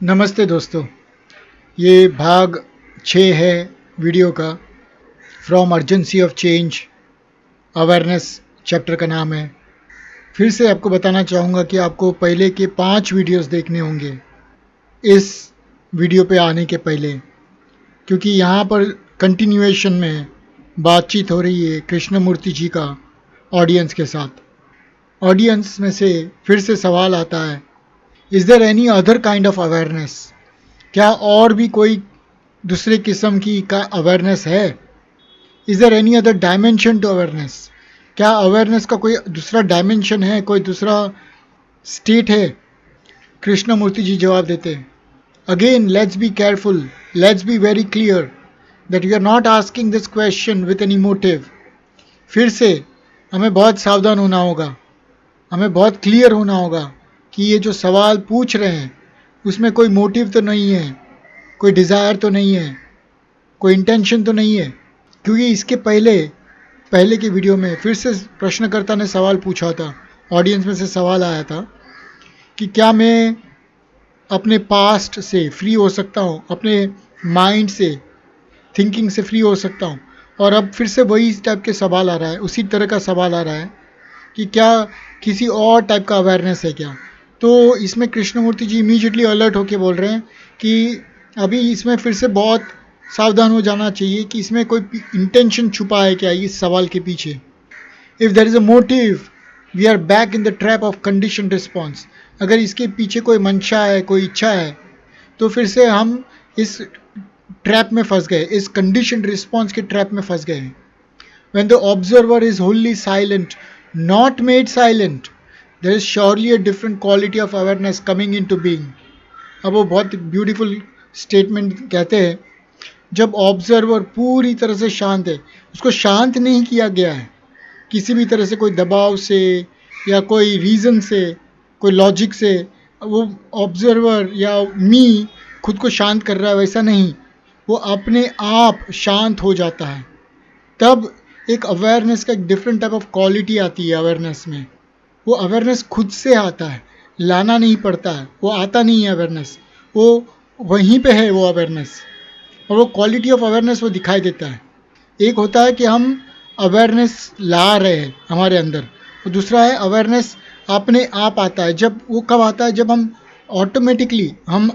नमस्ते दोस्तों, ये भाग 6 है वीडियो का। From urgency of change awareness chapter का नाम है। फिर से आपको बताना चाहूँगा कि आपको पहले के 5 वीडियोस देखने होंगे इस वीडियो पे आने के पहले, क्योंकि यहाँ पर कंटिन्यूएशन में बातचीत हो रही है कृष्णमूर्ति जी का ऑडियंस के साथ। ऑडियंस में से फिर से सवाल आता है, is there any other kind of awareness? क्या और भी कोई दूसरे किस्म की का अवेयरनेस है? Is there any other dimension to awareness? क्या अवेयरनेस का कोई दूसरा डायमेंशन है, कोई दूसरा स्टेट है? कृष्णमूर्ति जी जवाब देते हैं, again let's be careful, let's be very clear that we are not asking this question with any motive. फिर से हमें बहुत सावधान होना होगा, हमें बहुत क्लियर होना होगा कि ये जो सवाल पूछ रहे हैं उसमें कोई मोटिव तो नहीं है, कोई डिज़ायर तो नहीं है, कोई इंटेंशन तो नहीं है। क्योंकि इसके पहले पहले के वीडियो में फिर से प्रश्नकर्ता ने सवाल पूछा था, ऑडियंस में से सवाल आया था कि क्या मैं अपने पास्ट से फ्री हो सकता हूँ, अपने माइंड से, थिंकिंग से फ्री हो सकता हूँ। और अब फिर से वही टाइप के सवाल आ रहा है, उसी तरह का सवाल आ रहा है कि क्या किसी और टाइप का अवेयरनेस है क्या। तो इसमें कृष्णमूर्ति जी इमीडिएटली अलर्ट होके बोल रहे हैं कि अभी इसमें फिर से बहुत सावधान हो जाना चाहिए कि इसमें कोई इंटेंशन छुपा है क्या इस सवाल के पीछे। If there is a motive we are back in the trap of condition response. अगर इसके पीछे कोई मंशा है, कोई इच्छा है, तो फिर से हम इस ट्रैप में फंस गए, इस कंडीशन रिस्पॉन्स के ट्रैप में फंस गए हैं। When the observer is wholly silent, not made silent, there is surely a different quality of awareness coming into being. अब वो बहुत ब्यूटीफुल स्टेटमेंट कहते हैं, जब ऑब्जर्वर पूरी तरह से शांत है, उसको शांत नहीं किया गया है किसी भी तरह से, कोई दबाव से या कोई रीज़न से, कोई लॉजिक से, वो ऑब्जर्वर या मी खुद को शांत कर रहा है, वैसा नहीं। वो अपने आप शांत हो जाता है, तब एक अवेयरनेस का एक डिफरेंट टाइप ऑफ क्वालिटी आती है अवेयरनेस में। वो अवेयरनेस खुद से आता है, लाना नहीं पड़ता है, वो आता नहीं है अवेयरनेस, वो वहीं पे है वो अवेयरनेस। और वो क्वालिटी ऑफ अवेयरनेस वो दिखाई देता है। एक होता है कि हम अवेयरनेस ला रहे हैं हमारे अंदर, और दूसरा है अवेयरनेस अपने आप आता है। जब वो कब आता है, जब हम ऑटोमेटिकली हम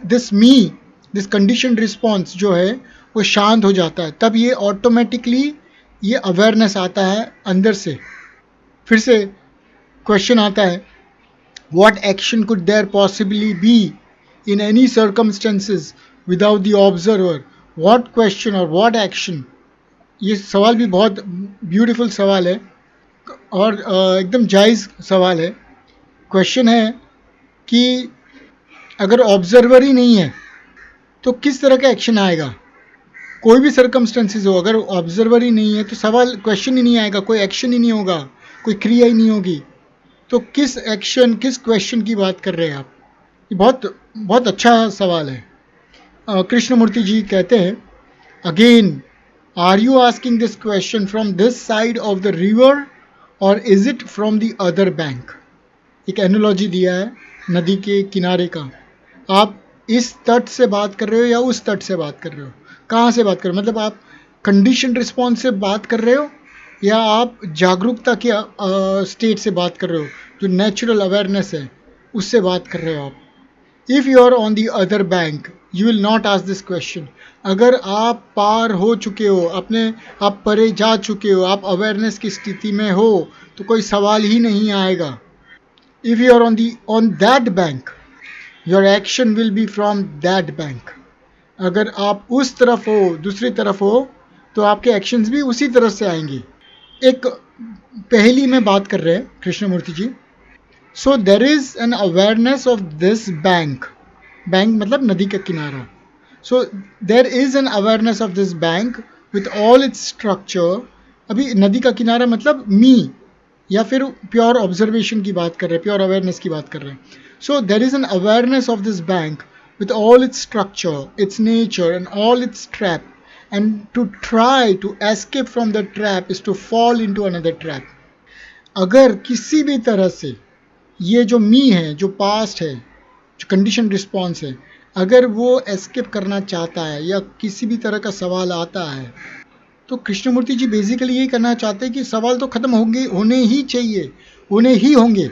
दिस कंडीशन रिस्पॉन्स जो है वो शांत हो जाता है, तब ये ऑटोमेटिकली ये अवेयरनेस आता है अंदर से। फिर से क्वेश्चन आता है, what action could there possibly be in any circumstances without the observer? What question और व्हाट एक्शन? ये सवाल भी बहुत ब्यूटीफुल सवाल है और एकदम जायज़ सवाल है। क्वेश्चन है कि अगर ऑब्जर्वर ही नहीं है तो किस तरह का एक्शन आएगा? कोई भी सर्कमस्टेंसेस हो, अगर ऑब्जर्वर ही नहीं है तो सवाल, क्वेश्चन ही नहीं आएगा, कोई एक्शन ही नहीं होगा, कोई क्रिया ही नहीं होगी। तो किस एक्शन, किस क्वेश्चन की बात कर रहे हैं आप? ये बहुत बहुत अच्छा सवाल है। कृष्णमूर्ति जी कहते हैं, again are you asking this question from this side of the river और is it from the other bank? एक एनोलॉजी दिया है नदी के किनारे का। आप इस तट से बात कर रहे हो या उस तट से बात कर रहे हो? कहाँ से बात कर रहे हो? मतलब आप कंडीशन रिस्पॉन्स से बात कर रहे हो या आप जागरूकता के स्टेट से बात कर रहे हो, जो नेचुरल अवेयरनेस है उससे बात कर रहे हो आप? If you are on the other bank you will not ask this question. अगर आप पार हो चुके हो, अपने आप परे जा चुके हो, आप अवेयरनेस की स्थिति में हो, तो कोई सवाल ही नहीं आएगा। If you are on that bank your action will be from that bank. अगर आप उस तरफ हो, दूसरी तरफ हो, तो आपके एक्शंस भी उसी तरफ से आएंगे। एक पहली में बात कर रहे हैं Krishnamurti ji. So there is an awareness of this bank, bank मतलब नदी का किनारा। So there is an awareness of this bank with all its structure. अभी नदी का किनारा मतलब मी, या फिर प्योर ऑब्जर्वेशन की बात कर रहे हैं, प्योर अवेयरनेस की बात कर रहे हैं। So there is an awareness of this bank with all its structure, its nature, and all its trap. And to try to escape from the trap is to fall into another trap. अगर किसी भी तरह से ये जो मी है, जो past है, जो कंडीशन रिस्पॉन्स है, अगर वो एस्केप करना चाहता है या किसी भी तरह का सवाल आता है, तो कृष्णमूर्ति जी बेसिकली यही करना चाहते हैं कि सवाल तो ख़त्म होंगे, होने ही चाहिए, होने ही होंगे।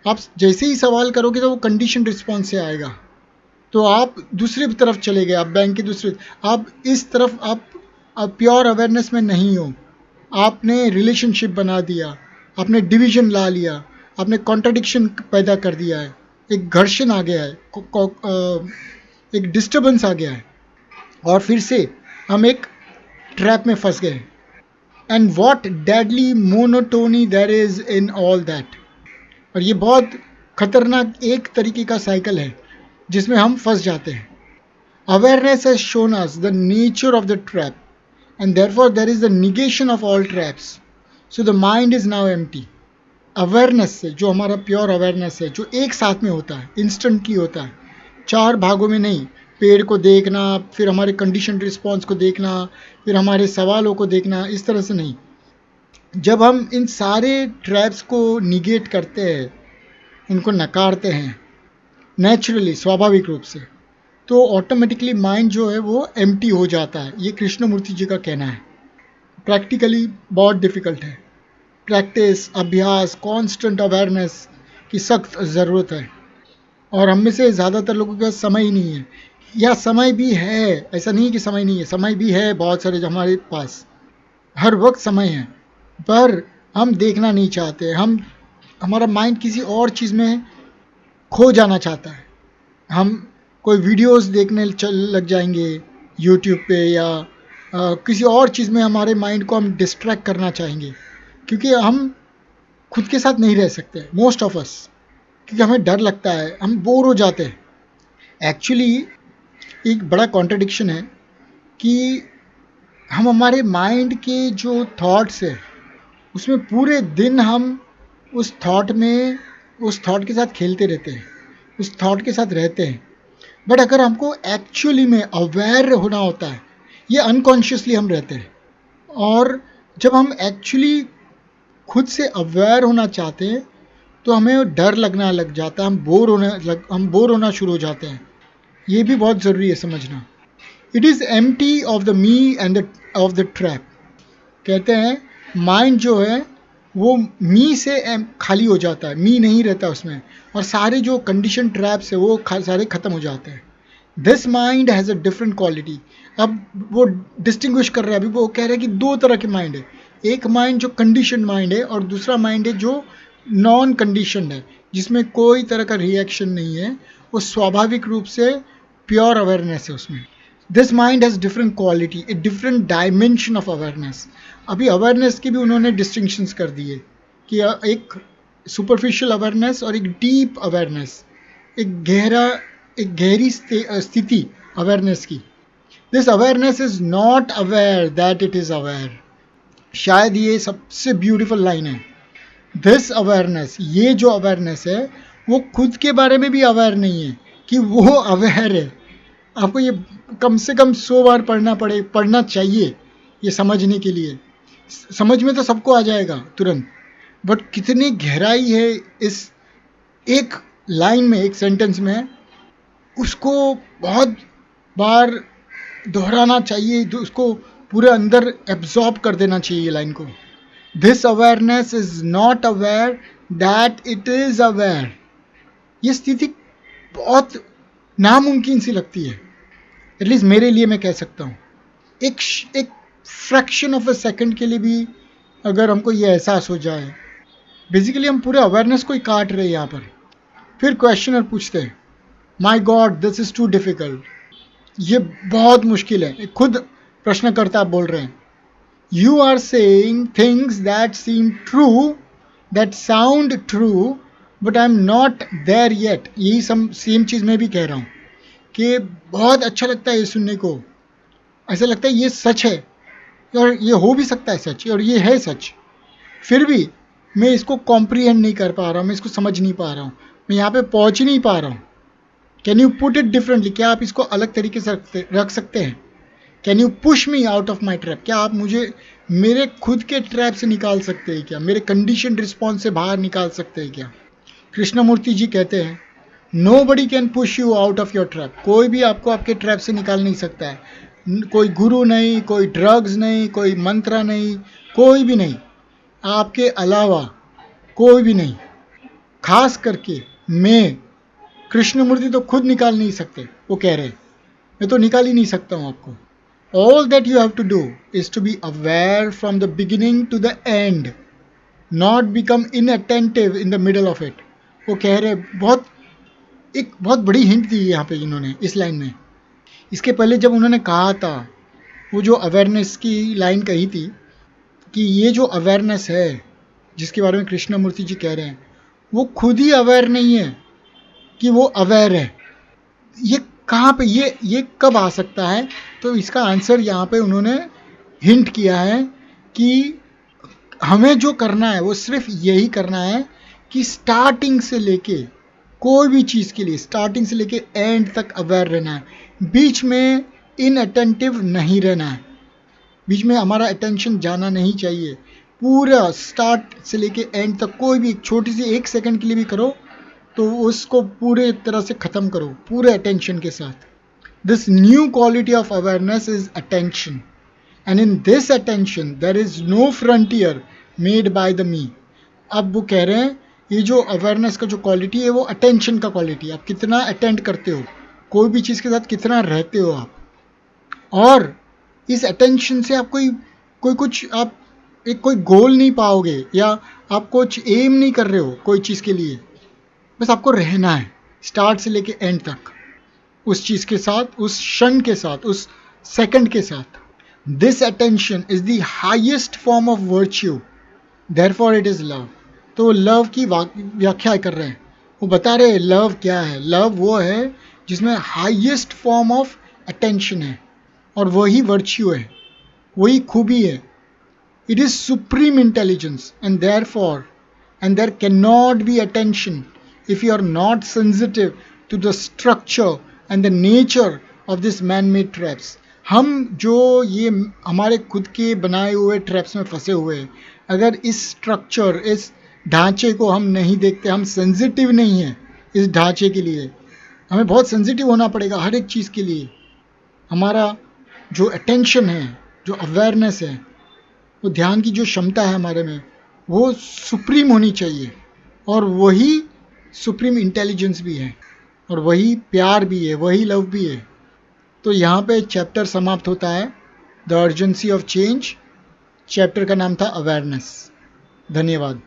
आप जैसे ही सवाल करोगे तो वो कंडीशन रिस्पॉन्स से आएगा, तो आप दूसरी तरफ चले गए, आप बैंक की दूसरी, आप इस तरफ आप प्योर अवेयरनेस में नहीं हो। आपने रिलेशनशिप बना दिया, आपने डिवीजन ला लिया, आपने कॉन्ट्रडिक्शन पैदा कर दिया है, एक घर्षण आ गया है, एक डिस्टर्बेंस आ गया है, और फिर से हम एक ट्रैप में फंस गए। And what deadly monotony there is in all that. और ये बहुत खतरनाक एक तरीके का साइकिल है जिसमें हम फंस जाते हैं। Awareness has shown us the nature of the trap and therefore there is the negation of all traps, so the mind is now empty. Awareness से, जो हमारा प्योर अवेयरनेस है, जो एक साथ में होता है, इंस्टेंटली होता है, चार भागों में नहीं, पेड़ को देखना, फिर हमारे कंडीशन रिस्पॉन्स को देखना, फिर हमारे सवालों को देखना, इस तरह से नहीं। जब हम इन सारे ट्रैप्स को निगेट करते हैं, इनको नकारते हैं नेचुरली, स्वाभाविक रूप से, तो ऑटोमेटिकली माइंड जो है वो एम्प्टी हो जाता है। ये कृष्णमूर्ति जी का कहना है। प्रैक्टिकली बहुत डिफ़िकल्ट है। प्रैक्टिस, अभ्यास, कांस्टेंट अवेयरनेस की सख्त ज़रूरत है, और हम में से ज़्यादातर लोगों के पास समय ही नहीं है, या समय भी है, ऐसा नहीं कि समय नहीं है, समय भी है बहुत सारे हमारे पास, हर वक्त समय है, पर हम देखना नहीं चाहते। हमारा माइंड किसी और चीज़ में खो जाना चाहता है। हम कोई वीडियोस देखने लग जाएंगे यूट्यूब पे, या किसी और चीज़ में हमारे माइंड को हम डिस्ट्रैक्ट करना चाहेंगे, क्योंकि हम खुद के साथ नहीं रह सकते, मोस्ट ऑफ अस, क्योंकि हमें डर लगता है, हम बोर हो जाते हैं। एक्चुअली एक बड़ा कॉन्ट्रडिक्शन है कि हम हमारे माइंड के जो थॉट्स है उसमें पूरे दिन हम उस थॉट के साथ खेलते रहते हैं, उस थॉट के साथ रहते हैं। बट अगर हमको एक्चुअली में अवेयर होना होता है, ये अनकॉन्शियसली हम रहते हैं, और जब हम एक्चुअली खुद से अवेयर होना चाहते हैं तो हमें डर लगना लग जाता है, हम बोर होना शुरू हो जाते हैं। ये भी बहुत ज़रूरी है समझना। It is empty of the me end of the trap. कहते हैं माइंड जो है वो मी से खाली हो जाता है, मी नहीं रहता उसमें, और सारे जो कंडीशन ट्रैप्स है वो सारे ख़त्म हो जाते हैं। This mind has a different quality. अब वो डिस्टिंग्विश कर रहा है, अभी वो कह रहा है कि दो तरह के माइंड है। एक माइंड जो कंडीशन माइंड है, और दूसरा माइंड है जो नॉन कंडीशन है, जिसमें कोई तरह का रिएक्शन नहीं है, वो स्वाभाविक रूप से प्योर अवेयरनेस है उसमें। This mind has different quality, a different dimension of awareness. अभी अवेयरनेस की भी उन्होंने डिस्टिंक्शंस कर दिए कि एक सुपरफिशियल अवेयरनेस और एक डीप अवेयरनेस, एक गहरी स्थिति अवेयरनेस की। This awareness is not aware that it is aware. शायद ये सबसे ब्यूटीफुल लाइन है। दिस अवेयरनेस, ये जो अवेयरनेस है वो खुद के बारे में भी अवेयर नहीं है कि वो अवेयर है। आपको ये कम से कम 100 बार पढ़ना चाहिए ये समझने के लिए। समझ में तो सबको आ जाएगा तुरंत, बट कितनी गहराई है इस एक लाइन में, एक सेंटेंस में, उसको बहुत बार दोहराना चाहिए, उसको पूरे अंदर एब्जॉर्ब कर देना चाहिए ये लाइन को। This awareness is not aware that it is aware. ये स्थिति बहुत नामुमकिन सी लगती है, एटलीस्ट मेरे लिए मैं कह सकता हूँ। एक फ्रैक्शन ऑफ अ सेकंड के लिए भी अगर हमको ये एहसास हो जाए, बेसिकली हम पूरे अवेयरनेस को ही काट रहे हैं यहाँ पर। फिर क्वेश्चनर पूछते हैं, my God this is too difficult, ये बहुत मुश्किल है। खुद प्रश्नकर्ता बोल रहे हैं, you are saying things that seem true, that sound true, but I am not there yet. यही सेम चीज़ मैं भी कह रहा हूँ कि बहुत अच्छा लगता है ये सुनने को, ऐसा लगता है ये सच है, और ये हो भी सकता है सच, और ये है सच, फिर भी मैं इसको कॉम्प्रीहेंड नहीं कर पा रहा हूँ, मैं इसको समझ नहीं पा रहा हूँ, मैं यहाँ पे पहुँच ही नहीं पा रहा हूँ। Can you put it differently? क्या आप इसको अलग तरीके से रख सकते हैं? Can you push me out of my trap? क्या आप मुझे मेरे खुद के ट्रैप से निकाल सकते हैं क्या? मेरे कंडीशन रिस्पॉन्स से बाहर निकाल सकते हैं क्या? कृष्णमूर्ति जी कहते हैं, nobody can push you out of your trap. कोई भी आपको आपके ट्रैप से निकाल नहीं सकता है. कोई गुरु नहीं, कोई ड्रग्स नहीं, कोई मंत्र नहीं, कोई भी नहीं, आपके अलावा कोई भी नहीं. खास करके मैं, कृष्णमूर्ति तो खुद निकाल नहीं सकते. वो कह रहे मैं तो निकाल ही नहीं सकता हूँ आपको. All that you have to do is to be aware from the beginning to the end, not become inattentive in the middle of it. वो कह रहे एक बहुत बड़ी हिंट दी है यहाँ पे इन्होंने इस लाइन में. इसके पहले जब उन्होंने कहा था, वो जो अवेयरनेस की लाइन कही थी कि ये जो अवेयरनेस है जिसके बारे में कृष्णमूर्ति जी कह रहे हैं, वो खुद ही अवेयर नहीं है कि वो अवेयर है. ये कहाँ पे, ये कब आ सकता है? तो इसका आंसर यहाँ पे उन्होंने हिंट किया है कि हमें जो करना है वो सिर्फ यही करना है कि स्टार्टिंग से लेके कोई भी चीज़ के लिए स्टार्टिंग से लेके एंड तक अवेयर रहना है. बीच में इनअटेंटिव नहीं रहना है. बीच में हमारा अटेंशन जाना नहीं चाहिए. पूरा स्टार्ट से लेके एंड तक कोई भी छोटी सी 1 सेकंड के लिए भी करो तो उसको पूरे तरह से ख़त्म करो पूरे अटेंशन के साथ. This new quality of awareness is attention, and in this attention there is no frontier made by the me. अब वो कह रहे हैं ये जो अवेयरनेस का जो क्वालिटी है वो अटेंशन का क्वालिटी. आप कितना अटेंड करते हो, कोई भी चीज़ के साथ कितना रहते हो आप, और इस अटेंशन से आप कोई कुछ आप एक कोई गोल नहीं पाओगे, या आप कुछ एम नहीं कर रहे हो कोई चीज़ के लिए. बस आपको रहना है स्टार्ट से लेके एंड तक उस चीज़ के साथ, उस क्षण के साथ, उस सेकंड के साथ. This attention is the highest form of virtue, therefore it is love. तो लव की व्याख्या कर रहे हैं. वो बता रहे हैं लव क्या है. लव वो है जिसमें हाईएस्ट फॉर्म ऑफ अटेंशन है, और वही वर्च्यू है, वही खूबी है. It is supreme intelligence, and there cannot be attention if you are not sensitive to the structure and the nature of this man-made traps. हम जो ये हमारे खुद के बनाए हुए ट्रैप्स में फंसे हुए हैं, अगर इस स्ट्रक्चर, इस ढांचे को हम नहीं देखते, हम सेंसिटिव नहीं हैं इस ढांचे के लिए. हमें बहुत सेंसिटिव होना पड़ेगा हर एक चीज़ के लिए. हमारा जो अटेंशन है, जो अवेयरनेस है, वो ध्यान की जो क्षमता है हमारे में, वो सुप्रीम होनी चाहिए. और वही सुप्रीम इंटेलिजेंस भी है, और वही प्यार भी है, वही लव भी है. तो यहाँ पे चैप्टर समाप्त होता है, the urgency of change. Chapter का नाम था अवेयरनेस. धन्यवाद.